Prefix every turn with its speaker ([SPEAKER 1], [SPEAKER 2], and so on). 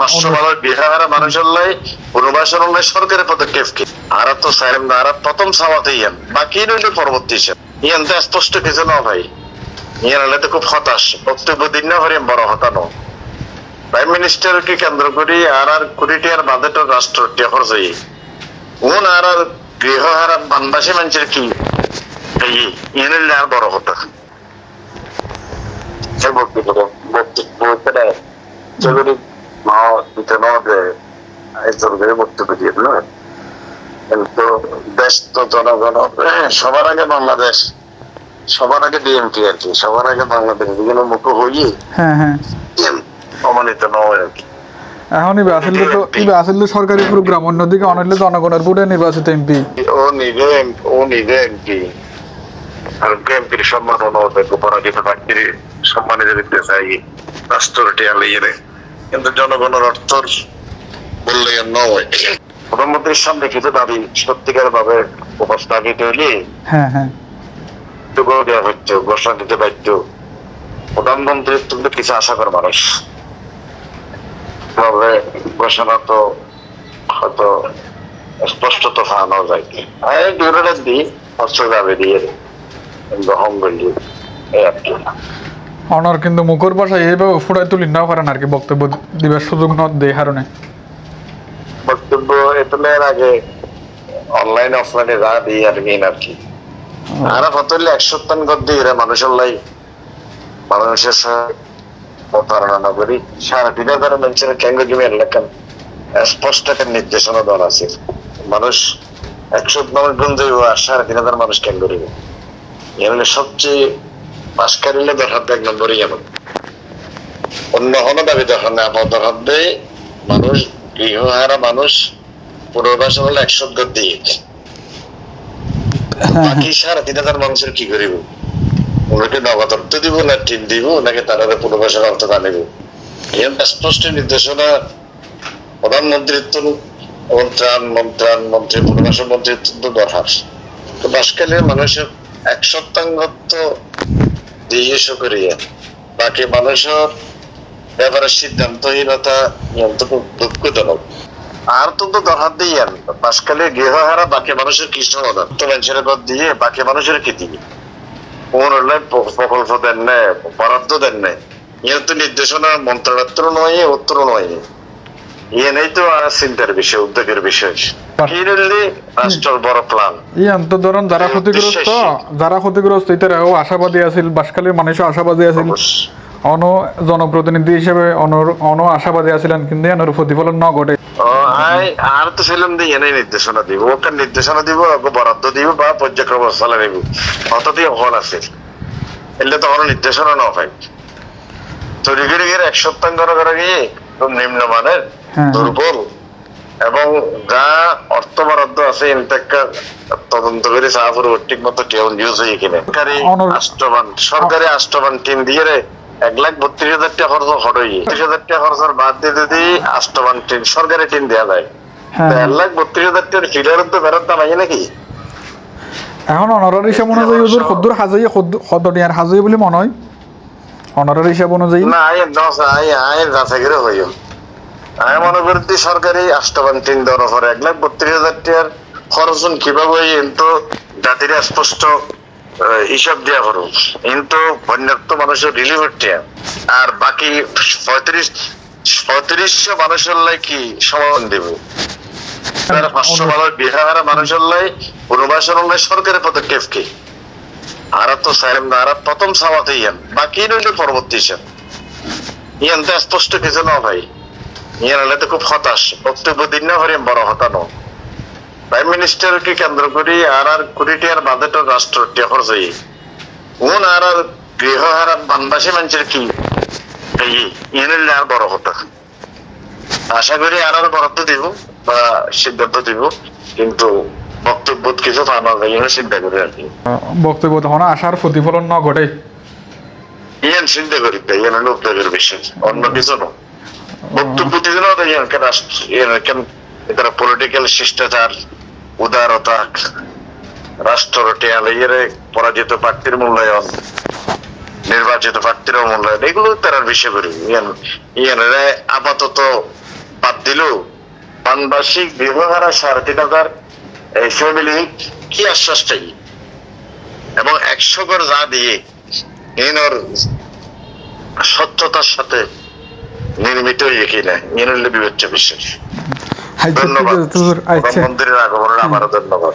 [SPEAKER 1] 500 বিহারের মানুষের লাই পুনর্বাসন সরকারের পদক্ষেপ কি আর তো সাইম না আর প্রথম সাওয়াতে ইয়ান বাকি রইল পরবর্তী হিসেবে ইয়ান তো স্পষ্ট কিছু না ভাই ইয়ান হলে তো খুব হতাশ বক্তব্য দিন না হরিম বড় হতানো প্রাইম মিনিস্টারকে কেন্দ্র করি আর কোটি টাকার বাজেট রাষ্ট্র খরচ হই কোন আর গৃহ হার বানবাসী মানুষের কি ইয়ান আর বড় হতা বক্তব্য যেগুলি দিতে নয় সরকারি বক্তব্য দিয়ে নয় কিন্তু দেশ তো জনগণ সবার আগে বাংলাদেশ সবার আগে বিএনপি আর কি সবার আগে বাংলাদেশ যেগুলো মুখ হইয়ে অমানিত নয় আর কি
[SPEAKER 2] এখন আসলে তো সরকারি প্রোগ্রাম অন্যদিকে অনলে জনগণের ভোটে নির্বাচিত এমপি
[SPEAKER 1] ও নিজে এমপি আর এমপির সম্মান পরাজিত প্রার্থীর সম্মানে দিতে চাই রাষ্ট্রটি আলিয়ে কিন্তু জনগণের অর্থ বললে নয় প্রধানমন্ত্রীর সামনে কিছু দাবি সত্যিকার ভাবে উপস্থাপিত হইলে দেওয়া হচ্ছে ঘোষণা দিতে বাধ্য প্রধানমন্ত্রীর কিন্তু কিছু আশা করে মানুষ তবে ঘোষণা তো হয়তো স্পষ্ট তো ফানো যায় দূরে দিই অস্ত্র যাবে দিয়ে গ্রহণ করলি
[SPEAKER 2] অনার কিন্তু মুখের ভাষায় এইভাবে ফুটাই তুলি নাও পারেন আর কি বক্তব্য দিবার সুযোগ ন দেয় হারণে
[SPEAKER 1] বক্তব্য এতলের আগে অনলাইন অফলাইনে যা দিই আর কি আর কি আর কত 100 গদ্দি এরা মানুষের লাই মানুষের প্রতারণা করি 3,500 মানুষের কেন্দ্র জমি এলাকান স্পষ্ট একটা নির্দেশনা দেওয়া আছে মানুষ 100 মানুষ গুণ যাইব আর 3,500 মানুষ কেন্দ্র করিব এগুলো সবচেয়ে পাশকারিলে দেখার 1 নম্বরই এমন অন্য হলো দাবি দেখার না আপনার হাতে মানুষ গৃহহারা মানুষ পুনর্বাসন হলে 100 গদ্দি বাকি 3,500 মানুষের কি করিব ওগুলোকে নগদ অর্থ দিব না টিম দিব নাকি তারা পুনর্বাসন অর্থ আনিব এর স্পষ্ট নির্দেশনা প্রধানমন্ত্রীত্ব মন্ত্রী পুনর্বাসন মন্ত্রিত্ব দরকার তো বাসকালের মানুষের 100% দিয়ে করিয়া বাকি মানুষের ব্যাপারে সিদ্ধান্তহীনতা খুব দুঃখজনক আর তো দরকার দিয়ে বাসকালে গৃহহারা বাকি মানুষের কি সমাধান তো মানুষের দিয়ে বাকি মানুষের কি দিবে প্রকল্প দেন না বরাদ্দ দেন নাই ইয়ে তো নির্দেশনা মন্ত্রণালয় নয় উত্তর নয় ইয়ে নেই তো আর চিন্তার বিষয় উদ্যোগের বিষয় রাষ্ট্রের বড় প্ল্যান
[SPEAKER 2] ইয়ান তো ধরুন যারা ক্ষতিগ্রস্ত এটারাও আশাবাদী আছিল বাসকালের মানুষও আশাবাদী আছিল অন জনপ্রতিনিধি হিসেবে অন আশাবাদী আছিলেন কিন্তু এর প্রতিফলন ন ঘটে
[SPEAKER 1] আর তো ছিলাম দিয়ে এনে নির্দেশনা দিব ওকে নির্দেশনা দিব বরাদ্দ দিব বা পর্যায়ক্রম চালা নিব অতই হল আছে এলে তো কোনো নির্দেশনা না হয় তো রিগিরিগির 100% করে গিয়ে খুব নিম্নমানের দুর্বল এবং যা অর্থ বরাদ্দ আছে ইনটেক্কা তদন্ত করে সাহাপুর ঠিক মতো কেমন ইউজ হয়ে কিনে সরকারি আষ্টবান টিম দিয়ে 1,32,000 টাকা খরচ হটই 30,000 টাকা খরচের বাদ দিয়ে যদি আষ্টবান টিম সরকারি টিম দেওয়া যায় 1,32,000 টাকার ফিডারের তো ফেরত দাম আছে নাকি
[SPEAKER 2] এখন অনারারি হিসাব অনুযায়ী হুজুর খদ্দুর হাজাই খদ্দটিয়ার হাজাই বলে মনে হয় অনারারি হিসাব অনুযায়ী
[SPEAKER 1] না আয় যাচাই করে হইও আমি মনে করছি সরকারি আষ্টবান টিম দেওয়ার পরে 1,32,000 টাকার খরচ কিভাবে কিন্তু জাতির স্পষ্ট হিসাব দেওয়া করো কিন্তু বন্যাক্ত মানুষের রিলিফের টিয়া আর বাকি 3500 মানুষের লাই কি সমাধান দেব 500 বিহারের মানুষের লাই পুনর্বাসন সরকারের পদক্ষেপ কি আর তো সাইম না আর প্রথম সাওয়াতে ইয়ান বাকি রইল পরবর্তী হিসাব ইয়ান তো স্পষ্ট কিছু না ভাই ইয়ান হলে তো খুব হতাশ বক্তব্য দিন না হরিম বড় হতানো প্রাইম মিনিস্টারকে কেন্দ্র করি আর কোটি টাকার বাজেট রাষ্ট্র খরচ হই কোন আর গৃহহারা বানবাসী মানুষের কি ইয়ান আর বড় হতা আশা করি আর বরাদ্দ দিব বা সিদ্ধান্ত দিব কিন্তু বক্তব্য কিছু পাওয়া যায় চিন্তা করি আর কি
[SPEAKER 2] বক্তব্য তখন আশার প্রতিফলন ন ঘটে
[SPEAKER 1] ইয়ান চিন্তা করি ইয়ান হলো উদ্যোগের বিষয় অন্য কিছু না বক্তব্য দিতে না কেন এটা পলিটিক্যাল শিষ্টাচার উদারতা রাষ্ট্র টেয়ালে পরাজিত প্রার্থীর মূল্যায়ন নির্বাচিত প্রার্থীর মূল্যায়ন, এগুলো তারা বিষয় করি। ইয়ানরা আপাতত বাদ দিল, বানবাসিক বিভাগারা 3.5 টাকার এই ফ্যামিলি কি আশ্বাস চাই, এবং 100 ঘর যা দিয়ে ইনর স্বচ্ছতার সাথে নির্মিত হয়ে কিনা ইনলে বিবেচ্য বিশ্বাস।
[SPEAKER 2] আচ্ছা ঠিক
[SPEAKER 1] ধন্যবাদ
[SPEAKER 2] আছে হুজুর, আচ্ছা
[SPEAKER 1] প্রধানমন্ত্রীর আগমনের আবারও ধন্যবাদ।